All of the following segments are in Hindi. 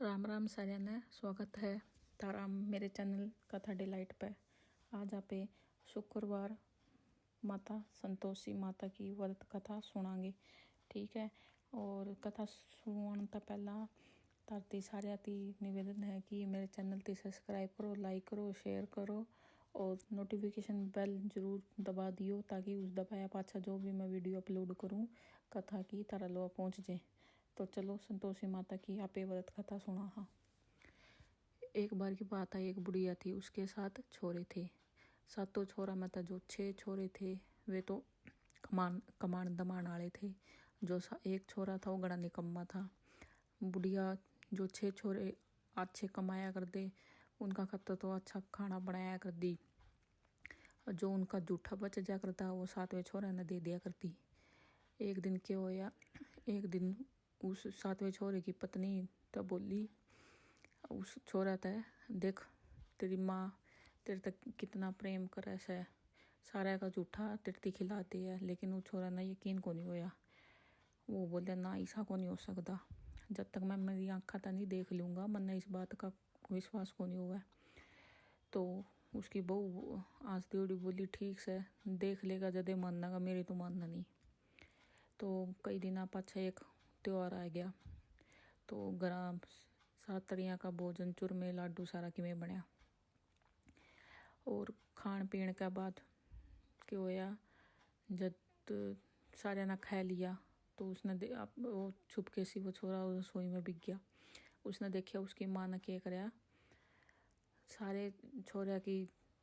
राम राम साਰਿਆਂ ने स्वागत है तारा मेरे चैनल कथा डिलाइट पे। आज आप शुक्रवार माता संतोषी माता की व्रत कथा सुनांगे, ठीक है। और कथा सुनने तो पहला तारती सारिया ती निवेदन है कि मेरे चैनल ती सब्सक्राइब करो, लाइक करो, शेयर करो और नोटिफिकेशन बेल जरूर दबा दियो ताकि उस दबाया पाछा जो भी मैं वीडियो अपलोड करूँ कथा की तारा लो पहुँच जाए। तो चलो संतोषी माता की आपे व्रत कथा सुना। हाँ, एक बार की बात है, एक बुढ़िया थी, उसके साथ छोरे थे। सातों छोरा में तो जो 6 छोरे थे वे तो कमान दमान वाले थे। जो एक छोरा था वो गड़ा निकम्मा था। बुढ़िया जो 6 छोरे अच्छे कमाया कर दे, उनका खत्ता तो अच्छा खाना बनाया कर दी। जो उनका जूठा बच जा करता वो 7वें छोरे ने दे दिया करती। एक दिन क्या होया, एक दिन उस 7वें छोरे की पत्नी तो बोली उस छोरा तय, देख तेरी माँ तेरे तक कितना प्रेम करे से, सारा का जूठा तेरती खिलाती है। लेकिन वो छोरा ना यकीन को नहीं होया। वो बोले ना ऐसा को नहीं हो सकता, जब तक मैं मेरी आँखा तो नहीं देख लूँगा मन इस बात का विश्वास को नहीं हुआ। तो उसकी बहू आज देवड़ी बोली ठीक से देख लेगा जदे मानना का, मेरी तो मानना नहीं। तो कई दिन पाछे एक त्यौहार आ गया तो घर 7 तरिया का भोजन चूरमे लाडू सारा किमें बनया। और खान पीने के बाद क्या होया, जब सारे ने खा लिया तो उसने वो छुपके सी वो छोरा रसोई में बिक गया। उसने देखा उसकी माँ ने क्या कराया, सारे छोरा की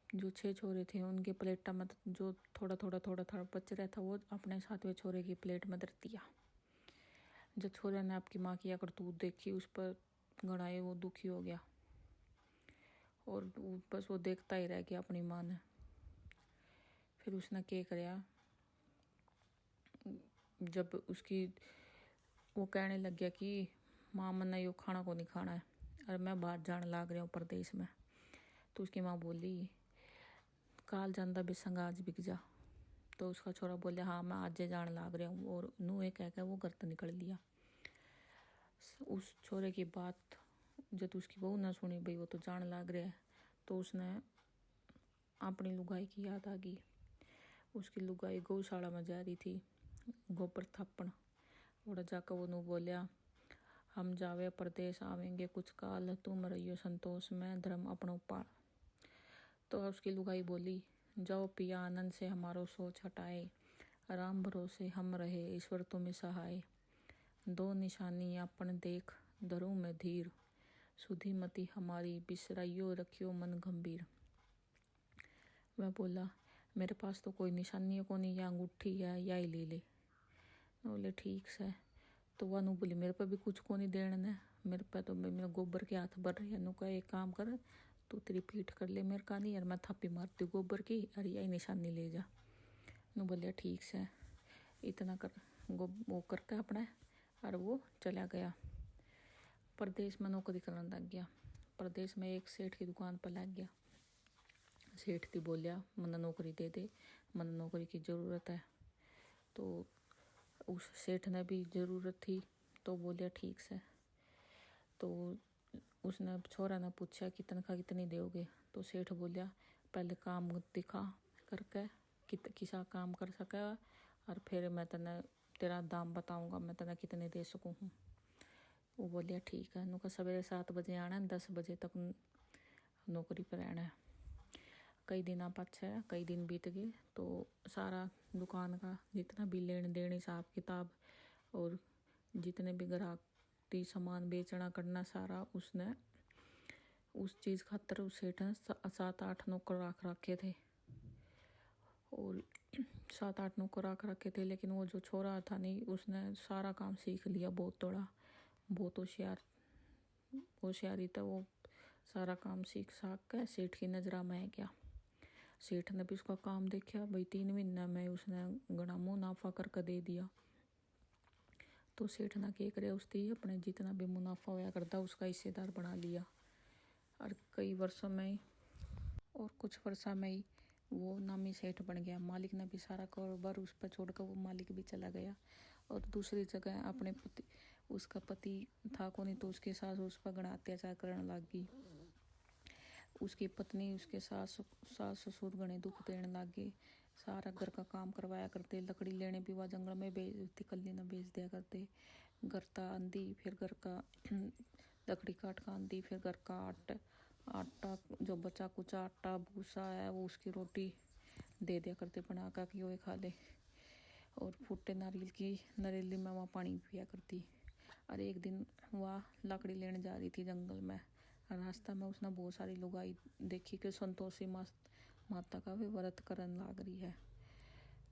जो 6 छोरे थे उनके प्लेटा में जो थोड़ा थोड़ा बच रहा था वो अपने 7वें छोरे की प्लेट में धर दिया। जब छोरे ने आपकी माँ की करतूत देखी उस पर गड़ाए वो दुखी हो गया और बस वो देखता ही रह गया अपनी माँ ने। फिर उसने क्या कराया, जब उसकी वो कहने लग गया कि माँ मैंने यो खाना को नहीं खाना है और मैं बाहर जाने लाग रहा हूँ परदेश में। तो उसकी माँ बोली काल जांदा बेसंग आज बिक जा। तो उसका छोरा बोले हाँ मैं आज जाने लाग रहा हूँ, और नूहे कह के वो घर तो निकल लिया। उस छोरे की बात जब उसकी बहू ने सुनी, भाई वो तो जान लाग रहा है, तो उसने अपनी लुगाई की याद आ गई। उसकी लुगाई गौशाला में जा रही थी गोबर थापण। और जाकर वो नू बोलिया हम जावे परदेश आवेंगे कुछ काल, तुम रहियो संतोष में धर्म अपनों पाल। तो उसकी लुगाई बोली जाओ पिया आनंद से हमारो सोच हटाए, राम भरोसे हम रहे ईश्वर तुम्हें सहाय। 2 निशानी अपन देख धरूं में धीर, सुधी मती हमारी बिसराइयो रखियो मन गंभीर। वह बोला मेरे पास तो कोई निशानी को नहीं, या अंगूठी है या ही ले ले। बोले ठीक से। तो वह नु बोली मेरे पे भी कुछ को नहीं देने ने, मेरे पे तो मेरे गोबर के हाथ भर रही है। नु का एक काम कर तू तेरी पीठ कर ले मेरे का नहीं, यार मैं थापी मारती गोबर की और यही निशानी ले जा। नु बोलिया ठीक से। इतना कर वो करके अपने और वो चला गया प्रदेश में नौकरी करने लग गया। प्रदेश में एक सेठ की दुकान पर लग गया। सेठ थी बोलिया मना नौकरी दे दे, मना नौकरी की ज़रूरत है। तो उस सेठ ने भी ज़रूरत थी तो बोलिया ठीक से। तो उसने छोरा ने पूछा कि तनख्वाह कितनी दोगे। तो सेठ बोलिया पहले काम दिखा करके किसा काम कर सके और फिर मैं तने तेरा दाम बताऊंगा, मैं तने कितने दे सकूँ हूँ। वो बोलिया ठीक है। उनका सवेरे 7 बजे आना है, 10 बजे तक नौकरी पर रहना है। कई दिन पाछे कई दिन बीत गए तो सारा दुकान का जितना भी लेन देन हिसाब किताब और जितने भी ग्राहक ती सामान बेचना करना सारा उसने उस चीज़ खातर उस सेठ ने 7-8 नौकर रखे थे। और 7-8 नौकर रखे थे। लेकिन वो जो छोरा था नहीं उसने सारा काम सीख लिया, बहुत होशियारी था। वो सारा काम सीख के सेठ की नज़रा में आ गया। सेठ ने भी उसका काम देखा, भाई 3 महीने में उसने घना मुनाफा करके दे दिया। तो सेठ ने क्या करे उसकी अपने जितना भी मुनाफा होया करता उसका हिस्सेदार बना लिया। और कुछ वर्षों में ही वो नामी सेठ बन गया। मालिक ने भी सारा कारोबार उस पर छोड़कर वो मालिक भी चला गया और दूसरी जगह अपने उसका पति था को नहीं, तो उसके सास उस पर गणा अत्याचार करने लग गई। उसकी पत्नी उसके सास ससुर गणे दुख देने लग गए। सारा घर का काम करवाया करते, लकड़ी लेने भी वह जंगल में बेच देती, कल्ली न बेच दिया करते। घर का आंधी, फिर घर का लकड़ी काट का आंधी, फिर घर का आटा जो बचा कुछ आटा भूसा है वो उसकी रोटी दे दिया करते बना का कि वो खा ले। और फुट्टे नारियल की नरेली में वहाँ पानी पिया करती। और एक दिन वह लकड़ी लेने जा रही थी जंगल में। रास्ता में उसने बहुत सारी लुगाई देखी कि संतोषी माता का भी व्रत करन लाग रही है।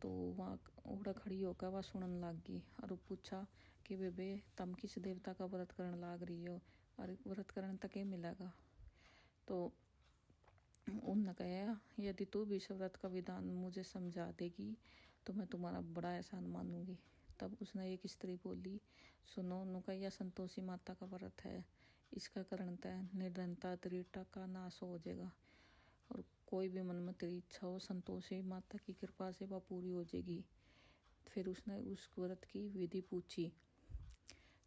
तो वहाँ उड़ा खड़ी होकर वह सुनन लाग गई और पूछा कि बेबे तुम किस देवता का व्रत करन लाग रही हो और व्रत करने तक ही मिलेगा। तो उन्होंने कहा यदि तू भी इस व्रत का विधान मुझे समझा देगी तो मैं तुम्हारा बड़ा एहसान मानूंगी। तब उसने एक स्त्री बोली, सुनो नुका यह संतोषी माता का व्रत है, इसका करण तय निरंतर दृढ़ता का नाश हो जाएगा और कोई भी मन में तेरी इच्छा हो संतोषी माता की कृपा से वह पूरी हो जाएगी। फिर उसने उस व्रत की विधि पूछी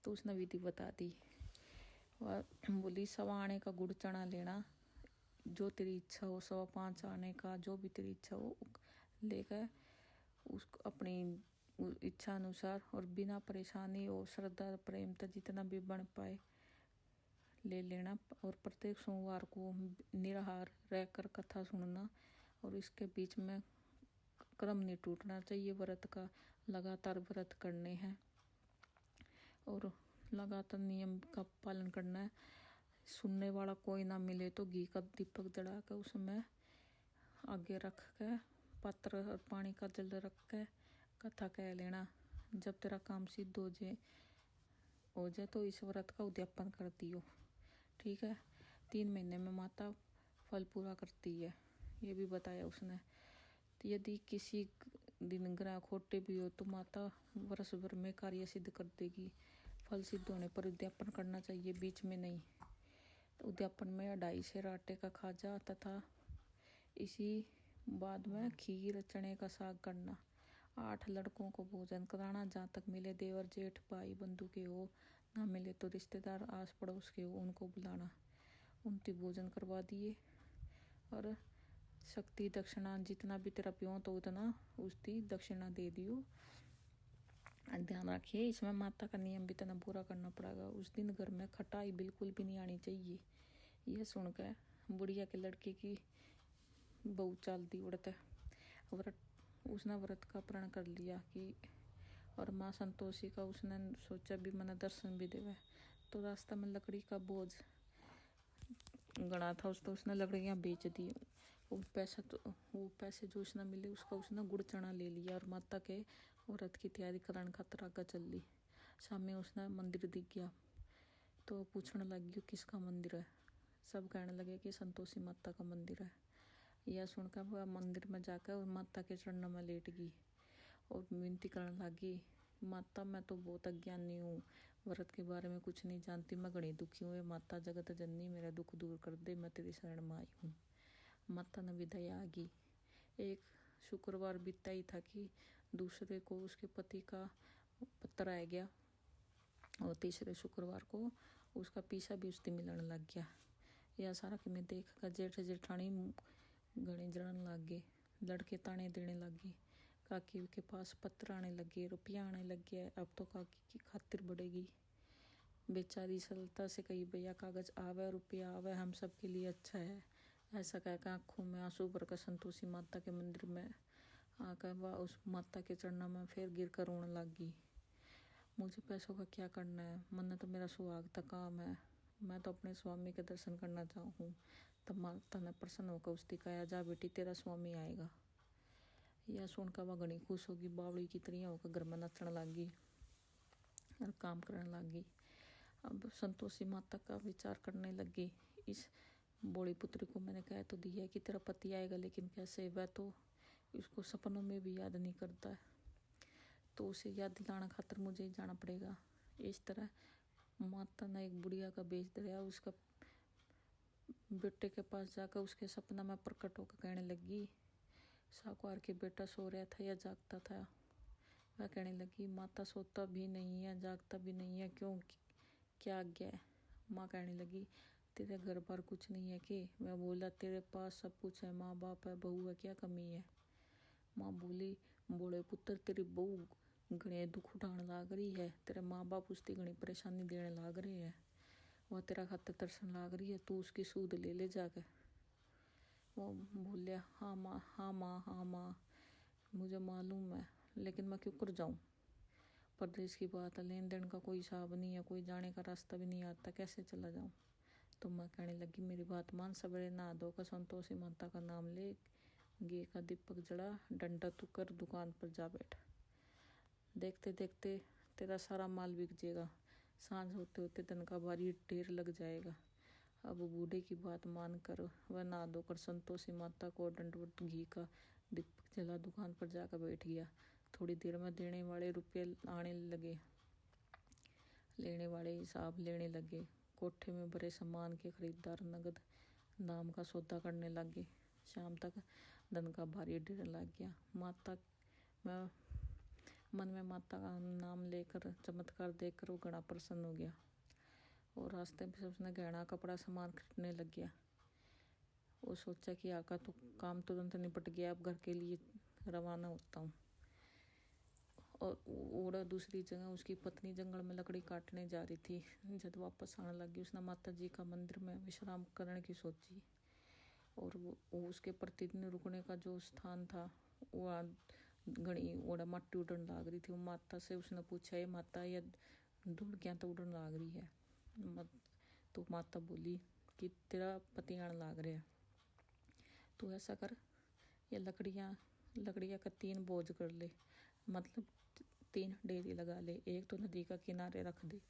तो उसने विधि बता दी। वह बोली 1.25 आने का गुड़ चना लेना, जो तेरी इच्छा हो 5.25 आने का जो भी तेरी इच्छा हो लेकर उसको अपनी इच्छा अनुसार और बिना परेशानी और श्रद्धा प्रेम तक जितना भी बन पाए ले लेना। और प्रत्येक सोमवार को निराहार रहकर कथा सुनना और इसके बीच में क्रम नहीं टूटना चाहिए व्रत का, लगातार व्रत करने हैं और लगातार नियम का पालन करना है। सुनने वाला कोई ना मिले तो घी का दीपक जला कर उसमें आगे रख के पात्र और पानी का जल रख के कथा कह लेना। जब तेरा काम सिद्ध हो जाए तो इस व्रत का उद्यापन करती हो। ठीक है, 3 महीने में माता फल पूरा करती है, ये भी बताया उसने। तो यदि किसी दिन ग्रह खोटे भी हो तो माता वर्ष भर में कार्य सिद्ध कर देगी। फल सिद्ध होने पर उद्यापन करना चाहिए, बीच में नहीं। तो उद्यापन में 2.5 सेर आटे का खाजा तथा इसी बाद में खीर चने का साग करना। 8 लड़कों को भोजन कराना, जहाँ तक मिले देवर जेठ भाई बंधु के हो, ना मिले तो रिश्तेदार आस पड़ोस के हो उनको बुलाना। उनकी भोजन करवा दिए और शक्ति दक्षिणा जितना भी तेरा प्यों तो उतना उसकी दक्षिणा दे दियो। ध्यान रखिए इसमें माता का नियम भी तना पूरा करना पड़ेगा। उस दिन घर में खटाई बिल्कुल भी नहीं आनी चाहिए। यह सुनकर बुढ़िया के लड़के की बहू चलती उड़ता व्रत, उसने व्रत का प्रण कर लिया कि और माँ संतोषी का उसने सोचा भी मना दर्शन भी देवे। तो रास्ता में लकड़ी का बोझ गणा था उसको, उसने लकड़ियाँ बेच दी। वो पैसे जो उसने मिले उसका उसने गुड़ चना ले लिया और माता के व्रत की तैयारी कराने खातर आगे चल ली। सामने उसने मंदिर दिख गया तो पूछने लगी किसका मंदिर है। सब कहने लगे कि संतोषी माता का मंदिर है। यह सुनकर वह मंदिर में जाकर माता के चरणों में लेट गई और विनती करने लगी, माता मैं तो बहुत अज्ञानी हूँ, व्रत के बारे में कुछ नहीं जानती, मैं घनी दुखी हूँ। माता जगत जननी मेरा दुख दूर कर दे, मैं तेरी शरण में आई हूँ। माता ने विदाई आ गई। एक शुक्रवार बीता ही था कि दूसरे को उसके पति का पत्र आ गया और तीसरे शुक्रवार को उसका पीछा भी उससे मिलने लग गया। यह सारा कि मैं देख कर जेठ जेठानी घने जड़न लग गए, लड़के ताने देने लगे। काकी के पास पत्र आने लगे, रुपया आने लग गया। अब तो काकी की खातिर बढ़ेगी। बेचारी सरलता से कही भैया कागज आवे रुपया आवे हम सब के लिए अच्छा है। ऐसा कहकर आंखों में आंसू भरकर संतोषी माता के मंदिर में आकर वह उस माता के चरणों में फिर गिर कर रोने लगी। मुझे पैसों का क्या करना है, मन तो मेरा सुहाग का काम है, मैं तो अपने स्वामी के दर्शन करना चाहूँ। तब माता ने प्रसन्न होकर उसकी कहा, जा बेटी तेरा स्वामी आएगा। यह सुनकर वह घनी खुश होगी, बावड़ी की तरह होकर घर में नचने लगी और काम करने लगी। अब संतोषी माता का विचार करने लगी, इस बड़ी पुत्री को मैंने कह तो दिया कि तेरा पति आएगा, लेकिन कैसे, वह तो इसको सपनों में भी याद नहीं करता है, तो उसे याद दिलाना खातिर मुझे ही जाना पड़ेगा। इस तरह माता ने एक बुढ़िया का बेच दिया, उसका बेटे के पास जाकर उसके सपना में प्रकट होकर कहने लगी, साहूकार के बेटा सो रहा था या जागता था, वह कहने लगी माता सोता भी नहीं है, जागता भी नहीं है, क्यों, क्या आज्ञा है? माँ कहने लगी तेरे घर पर कुछ नहीं है कि? मैं बोला तेरे पास सब कुछ है, माँ बाप है, बहू है, क्या कमी है? माँ बोली बोले पुत्र तेरी बहू घने दुख उठाने लाग रही है, तेरे माँ बाप उसकी घनी परेशानी देने लाग रहे हैं, वह तेरा खातर तरसन लाग रही है, तू उसकी सूद ले ले जाकर। वो बोलिया हाँ माँ, हाँ माँ, हाँ माँ, मुझे मालूम है, लेकिन मैं क्यों कर जाऊँ? परदेश की बात है, लेन देन का कोई हिसाब नहीं है, कोई जाने का रास्ता भी नहीं आता, कैसे चला जाऊँ? तो माँ कहने लगी मेरी बात मान, सवेरे नहा धोकर संतोषी माता का नाम ले, घी का दीपक जला, डंडा तू कर, दुकान पर जा बैठ, देखते देखते तेरा सारा माल बिक जाएगा, सांझ होते होते धन का भारी ढेर लग जाएगा। अब बूढ़े की बात मान कर वह नहा धोकर संतोषी माता को दंडवत घी का दीपक जला दुकान पर जाकर बैठ गया। थोड़ी देर में देने वाले रुपये आने लगे, लेने वाले हिसाब लेने लगे। कोठे में भरे सामान के खरीदार नगद दाम का सौदा करने लगे। शाम तक धन का भारी ढेर लग गया। माता मैं मन में माता का नाम लेकर चमत्कार देखकर वो घना प्रसन्न हो गया और रास्ते में से उसने गहना कपड़ा सामान खरीदने लग गया। वो सोचा कि आका तो काम तुरंत निपट गया, अब घर के लिए रवाना होता हूँ। और ओड़ा दूसरी जगह उसकी पत्नी जंगल में लकड़ी काटने जा रही थी। जब वापस आने लगी उसने माता जी का मंदिर में विश्राम करने की सोची और वो उसके प्रतिदिन रुकने का जो स्थान था वो घनी ओड़ा मट्टी उड़न लाग रही थी। वो माता से उसने पूछा ये माता ये धूल क्या तो उड़न लाग रही है? तो माता बोली कि तेरा पति आने लाग रहा है, तू ऐसा कर ये लकड़ियाँ का 3 बोझ कर ले, मतलब 3 डेरी लगा ले, एक तो नदी का किनारे रख दे,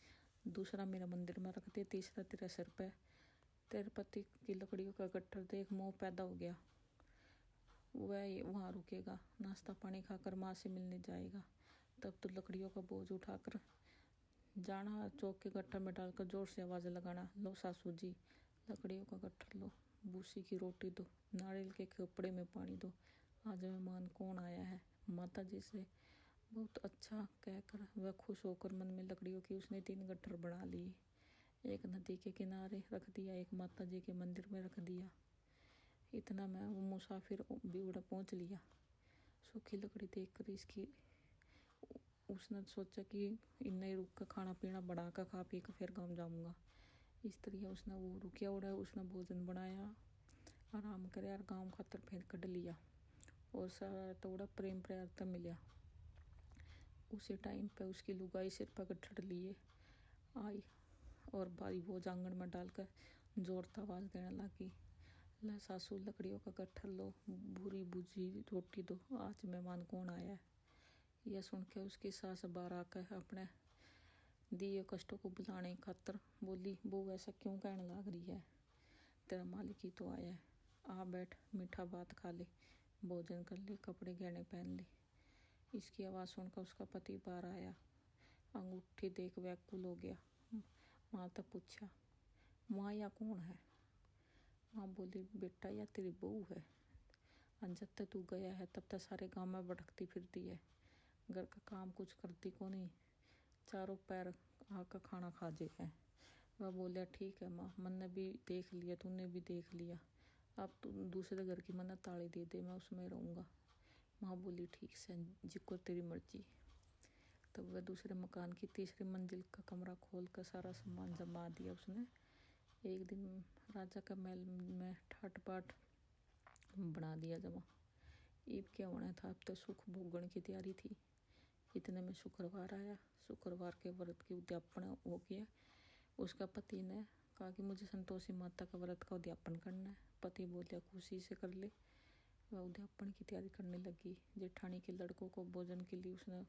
दूसरा मेरा मंदिर में रख दे, तीसरा तेरे सिर पे। तेरे पति की लकड़ियों का गट्ठर देख मोह पैदा हो गया, वह वहाँ रुकेगा, नाश्ता पानी खाकर माँ से मिलने जाएगा, तब तो लकड़ियों का बोझ उठाकर जाना, चौक के गट्ठर में डालकर जोर से आवाज़ लगाना, लो सासू जी लकड़ियों का गट्ठर लो, भूसी की रोटी दो, नारियल के कपड़े में पानी दो, आज मेहमान कौन आया है। माता जी से बहुत अच्छा कहकर वह खुश होकर मन में लकड़ियों की उसने 3 गट्ठर बना लिए। एक नदी के किनारे रख दिया, एक माता जी के मंदिर में रख दिया। इतना में वो मुसाफिर भी उड़ा पहुँच लिया। सूखी लकड़ी देखकर इसकी उसने सोचा कि इन्ना ही रुक कर खाना पीना बना कर खा पी कर फिर गाँव जाऊँगा। इस तरह उसने वो रुकिया उड़ा उसने भोजन बनाया, आराम करे और गाँव खातर फिर कट लिया और सारा थोड़ा प्रेम प्यार तो मिला। उसी टाइम पे उसकी लुगाई सिर पर गट्ठर लिए आई और भारी बोझ आंगन में डालकर जोरता आवाज़ देने लगी, ला सासू लकड़ियों का गट्ठर लो, भूरी भुजी रोटी दो, आज मेहमान कौन आया है। यह सुन के उसकी सास बाहर आकर अपने दिए कष्टों को बुलाने खातर बोली, बहू ऐसा क्यों कहने लग रही है, तेरा मालिक ही तो आया है, आ बैठ मीठा बात खा ले, भोजन कर ले, कपड़े गहने पहन ले। इसकी आवाज़ सुनकर उसका पति बाहर आया, अंगूठी देख व्याकुल हो गया। माँ तब पूछा, माँ या कौन है? माँ बोली, बेटा या तेरी बहू है, जब तक तू गया है तब तक सारे गांव में भटकती फिरती है, घर का काम कुछ करती को नहीं, चारों पैर आकर खाना खा जे है। वह बोलिया, ठीक है माँ, मैंने भी देख लिया, तूने भी देख लिया, अब तू दूसरे घर की मन्नत ताड़ी दे दे, मैं उसमें रहूँगा। माँ बोली, ठीक से जिक्को तेरी मर्जी। तब वह दूसरे मकान की तीसरी मंजिल का कमरा खोल कर सारा सामान जमा दिया उसने। एक दिन राजा का महल में ठाट बाट बना दिया जमा। ईब क्या होना था, अब तो सुख भोगने की तैयारी थी। इतने में शुक्रवार आया। शुक्रवार के व्रत की उद्यापन हो गया। उसका पति ने कहा कि मुझे संतोषी माता का व्रत का उद्यापन करना है। पति बोलिया, खुशी से कर ले। वह उद्यापन की तैयारी करने लगी। जेठानी के लड़कों को भोजन के लिए उसने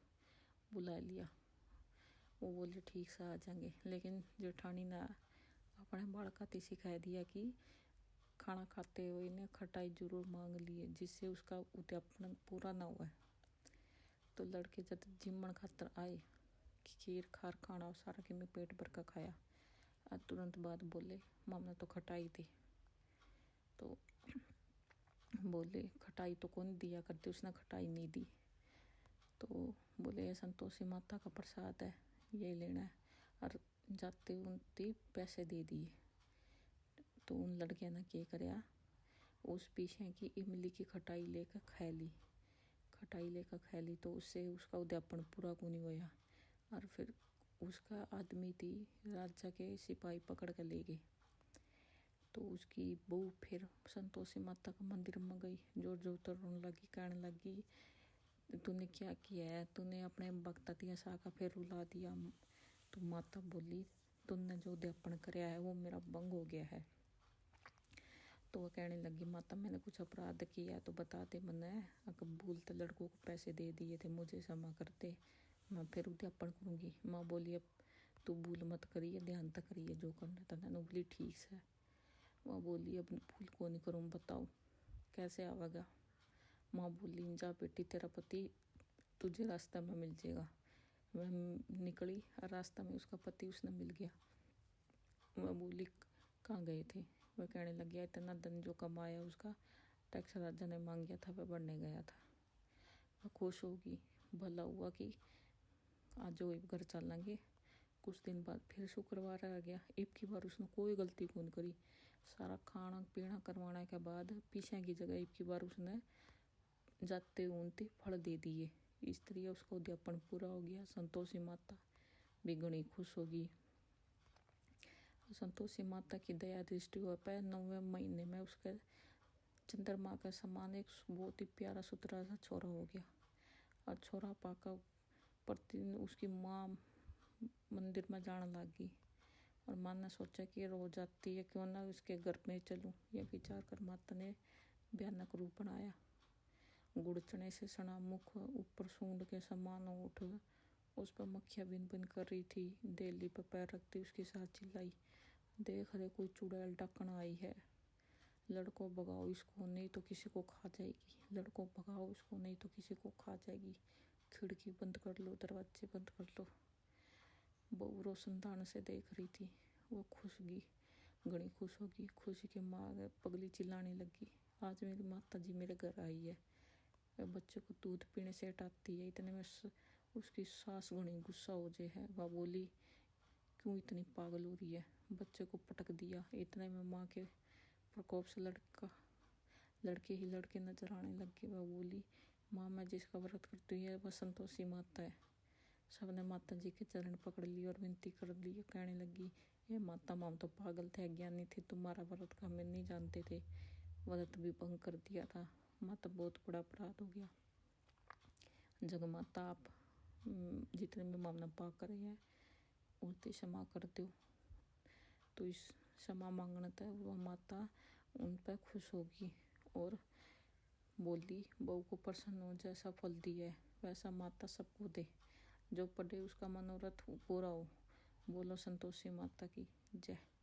बुला लिया। वो बोले, ठीक से आ जाएंगे, लेकिन जेठानी ने अपने बालकाती सिखा दिया कि खाना खाते हुए इन्हें खटाई जरूर मांग लिए, जिससे उसका उद्यापन पूरा ना हुआ। तो लड़के जब जिम्मन खातर आए, खीर खार खाना और सारा कि मैं पेट भर कर खाया। और तुरंत बाद बोले, मामला तो खटाई थी। तो बोले, खटाई तो कौन दिया करती, उसने खटाई नहीं दी। तो बोले ये संतोषी माता का प्रसाद है, ये लेना है। और जाते उनती पैसे दे दिए। तो उन लड़किया ने क्या करया, उस पीछे की इमली की खटाई लेकर खा ली। तो उससे उसका उद्यापन पूरा को नहीं होया। और फिर उसका आदमी थी राजा के सिपाही पकड़ कर ले गए। तो उसकी बहू फिर संतोषी माता का मंदिर में गई, जोर जोर तो रोने लगी, कहने लगी तूने क्या किया है, तूने अपने भक्ता तिया सा का फिर रुला दिया। तो माता बोली तुमने जो उद्यापन कराया है वो मेरा भंग हो गया है। तो वह कहने लगी माता मैंने कुछ अपराध किया तो बताते, मैंने अगर भूल तो लड़कों को पैसे दे दिए थे, मुझे क्षमा करते, मैं फिर उद्यापन करूँगी। माँ बोली अब तू भूल मत करिए, ध्यान तक करिए जो करना था। मैंने बोली ठीक है। माँ बोली अब भूल को नहीं करूँ, बताओ कैसे आवेगा। माँ बोली जा बेटी तेरा पति तुझे रास्ता में मिल जाएगा। वह निकली और रास्ता में उसका पति उसने मिल गया। वह बोली कहाँ गए थे। वह कहने लग गया इतना धन जो कमाया उसका टैक्स राजा ने मांग गया था, वह बढ़ने गया था। वह खुश होगी, भला हुआ कि आज वो घर चलेंगे। कुछ दिन बाद फिर शुक्रवार आ गया। एक की बार उसने कोई गलती कौन करी। सारा खाना पीना करवाने के बाद पीछे की जगह एक की बार उसने जाते ऊनते फल दे दिए। इस तरह उसका उद्यापन पूरा हो गया। संतोषी माता भी घनी खुश होगी। संतोषी माता की दया दृष्टि हुआ पे 9वें महीने में उसके चंद्रमा का समान एक बहुत ही प्यारा सुथरा सा छोरा हो गया। और छोरा पाका प्रतिदिन उसकी माँ मंदिर में जाने लगी। और माँ ने सोचा कि रोज जाती है, क्यों ना उसके घर में चलूं। यह विचार कर माता ने भयानक रूप बनाया। गुड़चने से सना मुख, ऊपर सूंड के समान ओठ, उस पर मक्खियाँ बिन बिन कर रही थी। देली पर पैर रखती उसके साथ चिल्लाई, देख रहे कोई चुड़ैल टक्कन आई है, लड़कों भगाओ इसको नहीं तो किसी को खा जाएगी, लड़कों भगाओ इसको नहीं तो किसी को खा जाएगी, खिड़की बंद कर लो, दरवाजे बंद कर लो। बहू रोशनदान से देख रही थी। वो घनी खुश होगी। खुशी के माँ पगली चिल्लाने लगी, आज मेरी माता जी मेरे घर आई है। वह बच्चे को दूध पीने से हटाती है। इतने में उसकी सास घनी गुस्सा हो जाए है। वह बोली क्यों इतनी पागल हो रही है, बच्चे को पटक दिया। इतने में माँ के प्रकोप से लड़के नजर आने लगे। वह बोली माँ मैं जिसका व्रत करती हूँ वह संतोषी माता है। सबने माता जी के चरण पकड़ लिए और विनती कर दी। कहने लगी ये माता हम तो पागल थे, अज्ञानी थे, तुम्हारा व्रत का हमें नहीं जानते थे, व्रत भी भंग कर दिया था, माता बहुत बड़ा अपराध हो गया। जग माता आप जितने भी मामला पाप करे हैं उतनी क्षमा कर दो। तो इस क्षमा मांगने तक वह माता उन पर खुश होगी और बोली बहू को प्रसन्न हो, जैसा फल दिया है वैसा माता सबको दे, जो पढ़े उसका मनोरथ पूरा हो। बोलो संतोषी माता की जय।